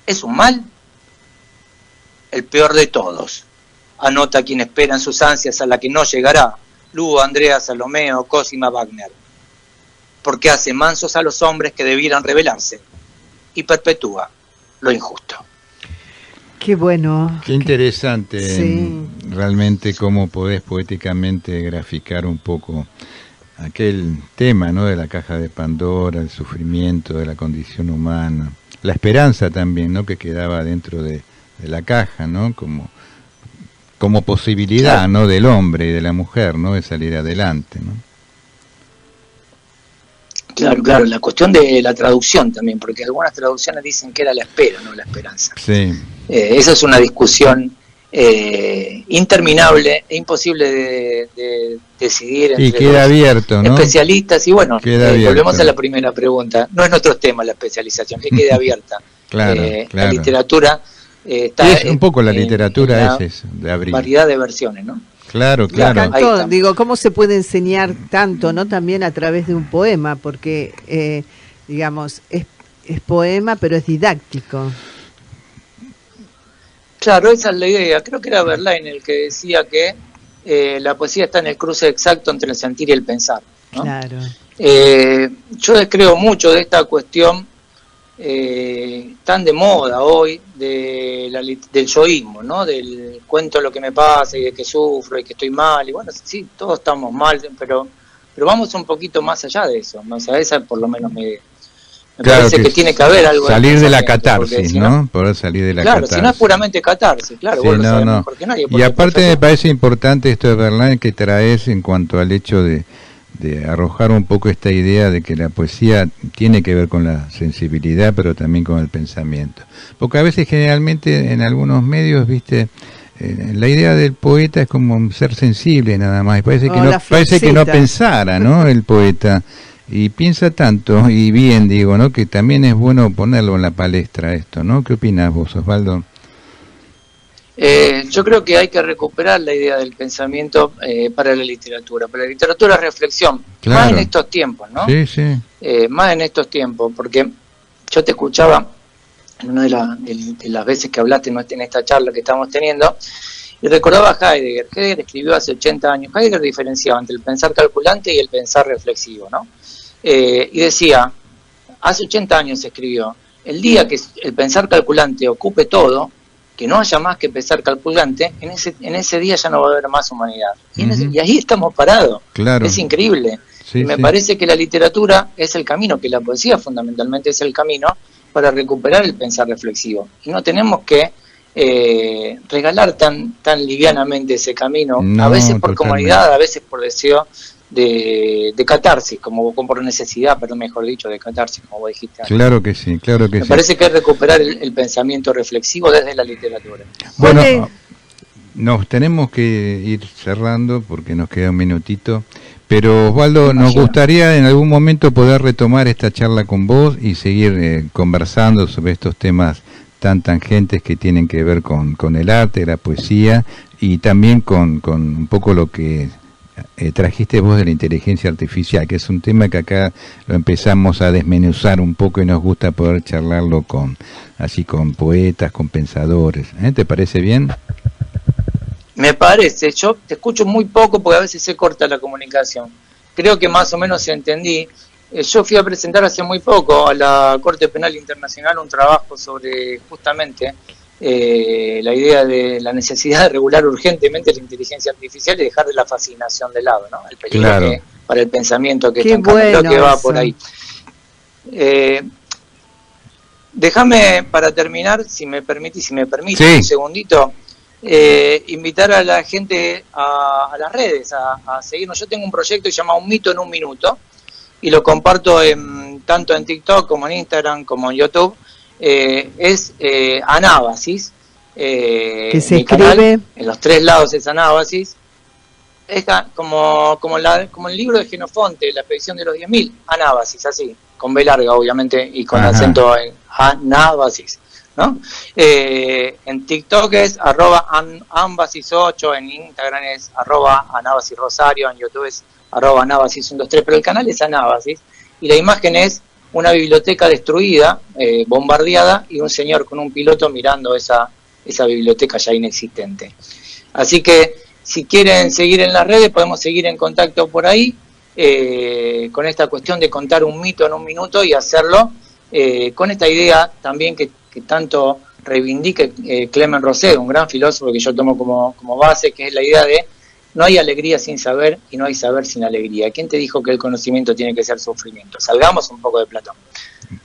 Speaker 11: ¿Es un mal? El peor de todos. Anota quien espera en sus ansias a la que no llegará, Lugo, Andrea, Salomeo, Cosima, Wagner. Porque hace mansos a los hombres que debieran rebelarse y perpetúa lo injusto.
Speaker 7: Qué bueno.
Speaker 6: Qué interesante,
Speaker 7: Sí.
Speaker 6: Realmente cómo podés poéticamente graficar un poco aquel tema, ¿no? De la caja de Pandora, el sufrimiento de la condición humana, la esperanza también, ¿no? Que quedaba dentro de la caja, ¿no? Como posibilidad, claro, ¿no? Del hombre y de la mujer, ¿no? De salir adelante, ¿no?
Speaker 11: Claro, la cuestión de la traducción también, porque algunas traducciones dicen que era la espera, no la esperanza.
Speaker 6: Sí.
Speaker 11: Esa es una discusión interminable e imposible decidir
Speaker 6: y
Speaker 11: entre
Speaker 6: queda
Speaker 11: los
Speaker 6: abierto, ¿no?
Speaker 11: especialistas. Y bueno, volvemos
Speaker 6: abierto.
Speaker 11: a la primera pregunta. No es nuestro tema la especialización, que quede abierta.
Speaker 6: Claro.
Speaker 11: La literatura está...
Speaker 6: Es un poco la literatura es de abrir.
Speaker 11: Variedad de versiones, ¿no?
Speaker 6: Claro.
Speaker 7: Digo, ¿cómo se puede enseñar tanto, no? También a través de un poema, porque, digamos, es poema, pero es didáctico.
Speaker 11: Claro, esa es la idea. Creo que era Verlaine el que decía que la poesía está en el cruce exacto entre el sentir y el pensar, ¿no?
Speaker 7: Claro.
Speaker 11: Yo descreo mucho de esta cuestión tan de moda hoy del yoísmo, ¿no? Del cuento lo que me pasa y de que sufro y que estoy mal. Y bueno, sí, todos estamos mal, pero vamos un poquito más allá de eso. O sea, esa por lo menos me parece que tiene que haber algo.
Speaker 6: Salir de la catarsis, ¿no? Poder salir de la catarsis.
Speaker 11: Claro, si no es puramente catarsis, claro.
Speaker 6: Sí,
Speaker 11: vos lo sabés mejor que nadie,
Speaker 6: y aparte me parece importante esto de Verlaine que traes en cuanto al hecho de arrojar un poco esta idea de que la poesía tiene que ver con la sensibilidad, pero también con el pensamiento. Porque a veces, generalmente, en algunos medios, viste, la idea del poeta es como ser sensible nada más. Y parece que no pensara, ¿no? El poeta. Y piensa tanto, y bien digo, ¿no? Que también es bueno ponerlo en la palestra esto, ¿no? ¿Qué opinas vos, Osvaldo?
Speaker 11: Yo creo que hay que recuperar la idea del pensamiento para la literatura. Para la literatura es reflexión,
Speaker 6: claro.
Speaker 11: Más en estos tiempos, ¿no?
Speaker 6: Sí, sí.
Speaker 11: Más en estos tiempos, porque yo te escuchaba en una de las veces que hablaste en esta charla que estamos teniendo, y recordaba a Heidegger. Heidegger escribió hace 80 años. Heidegger diferenciaba entre el pensar calculante y el pensar reflexivo, ¿no? Y decía, hace 80 años escribió, el día que el pensar calculante ocupe todo, que no haya más que pensar calculante, en ese día ya no va a haber más humanidad. Y ahí estamos parados.
Speaker 6: Claro.
Speaker 11: Es increíble.
Speaker 6: Sí,
Speaker 11: y me parece que la literatura es el camino, que la poesía fundamentalmente es el camino para recuperar el pensar reflexivo. Y no tenemos que regalar tan livianamente ese camino, a veces por comodidad, a veces por deseo de catarsis, como por necesidad, pero mejor dicho, de catarsis, como vos dijiste antes.
Speaker 6: Claro que sí. Me
Speaker 11: parece que es recuperar el pensamiento reflexivo desde la literatura.
Speaker 6: Bueno, nos tenemos que ir cerrando porque nos queda un minutito, pero Osvaldo, nos gustaría en algún momento poder retomar esta charla con vos y seguir conversando sobre estos temas tan tangentes que tienen que ver con el arte, la poesía y también con un poco lo que trajiste vos de la inteligencia artificial, que es un tema que acá lo empezamos a desmenuzar un poco y nos gusta poder charlarlo con poetas, con pensadores. ¿Te parece bien?
Speaker 11: Me parece, yo te escucho muy poco porque a veces se corta la comunicación. Creo que más o menos entendí. Yo fui a presentar hace muy poco a la Corte Penal Internacional un trabajo sobre justamente la idea de la necesidad de regular urgentemente la inteligencia artificial y dejar de la fascinación de lado, ¿no? El peligro para el pensamiento que está creo que va por ahí. Déjame para terminar, si me permite un segundito, invitar a la gente a las redes, a seguirnos. Yo tengo un proyecto que se llama Un Mito en un Minuto y lo comparto tanto en TikTok como en Instagram como en YouTube. Es Anábasis,
Speaker 7: que se escribe
Speaker 11: canal, en los 3 lados es Anábasis, es como el libro de Jenofonte, La expedición de los 10.000, Anábasis, así, con B larga obviamente y con acento en Anábasis, ¿no? En TikTok es @Anbasis8, en Instagram es @AnabasisRosario, en YouTube es @Anábasis123, pero el canal es Anábasis y la imagen es una biblioteca destruida, bombardeada, y un señor con un piloto mirando esa biblioteca ya inexistente. Así que, si quieren seguir en las redes, podemos seguir en contacto por ahí, con esta cuestión de contar un mito en un minuto y hacerlo con esta idea también que tanto reivindica Clement Rosset, un gran filósofo que yo tomo como base, que es la idea de no hay alegría sin saber y no hay saber sin alegría. ¿Quién te dijo que el conocimiento tiene que ser sufrimiento? Salgamos un poco de Platón.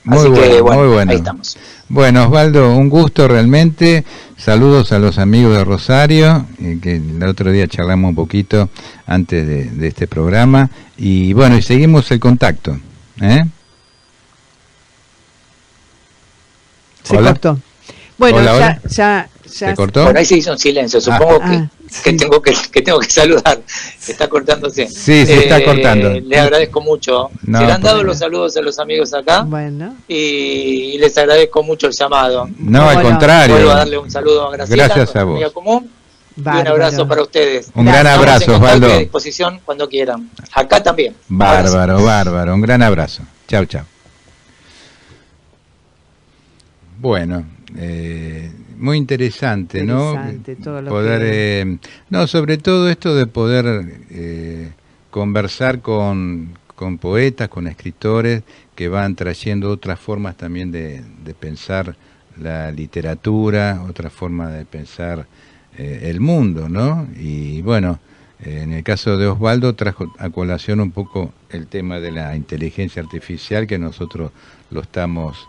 Speaker 11: Así que bueno, ahí estamos.
Speaker 6: Bueno, Osvaldo, un gusto realmente. Saludos a los amigos de Rosario, que el otro día charlamos un poquito antes de este programa. Y bueno, y seguimos el contacto.
Speaker 7: Se cortó. Bueno,
Speaker 6: hola. ¿Se cortó?
Speaker 11: Por ahí se hizo un silencio, supongo que tengo que saludar. Se está cortándose.
Speaker 6: Sí, se está cortando.
Speaker 11: Le agradezco mucho.
Speaker 6: No,
Speaker 11: se le han dado los saludos a los amigos acá.
Speaker 7: Bueno.
Speaker 11: Y les agradezco mucho el llamado.
Speaker 6: No, al contrario.
Speaker 11: Vuelvo a darle un saludo a Graciela.
Speaker 6: Gracias a vos.
Speaker 11: Amiga común. Y un abrazo para ustedes.
Speaker 6: Un gran abrazo, Osvaldo.
Speaker 11: A disposición cuando quieran. Acá también.
Speaker 6: Bárbaro. Un gran abrazo. Chau. Bueno, muy interesante, ¿no?
Speaker 7: Todo lo
Speaker 6: poder, sobre todo esto de poder conversar con poetas, con escritores que van trayendo otras formas también de pensar la literatura, otra forma de pensar el mundo, ¿no? Y bueno, en el caso de Osvaldo trajo a colación un poco el tema de la inteligencia artificial, que nosotros lo estamos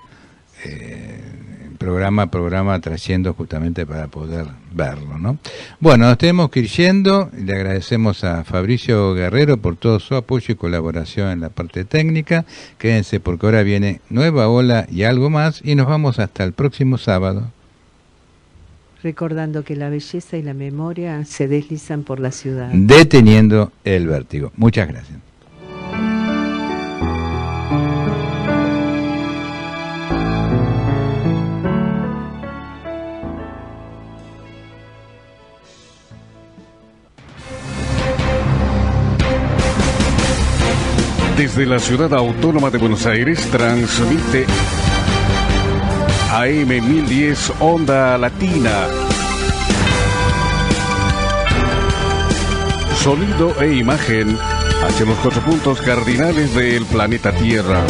Speaker 6: programa a programa trayendo justamente para poder verlo, ¿no? Bueno, nos tenemos que ir yendo. Le agradecemos a Fabricio Guerrero por todo su apoyo y colaboración en la parte técnica. Quédense porque ahora viene Nueva Ola y algo más, y nos vamos hasta el próximo sábado.
Speaker 7: Recordando que la belleza y la memoria se deslizan por la ciudad.
Speaker 6: Deteniendo el vértigo. Muchas gracias.
Speaker 12: Desde la Ciudad Autónoma de Buenos Aires transmite AM 1010 Onda Latina. Sonido e imagen hacia los 4 puntos cardinales del planeta Tierra.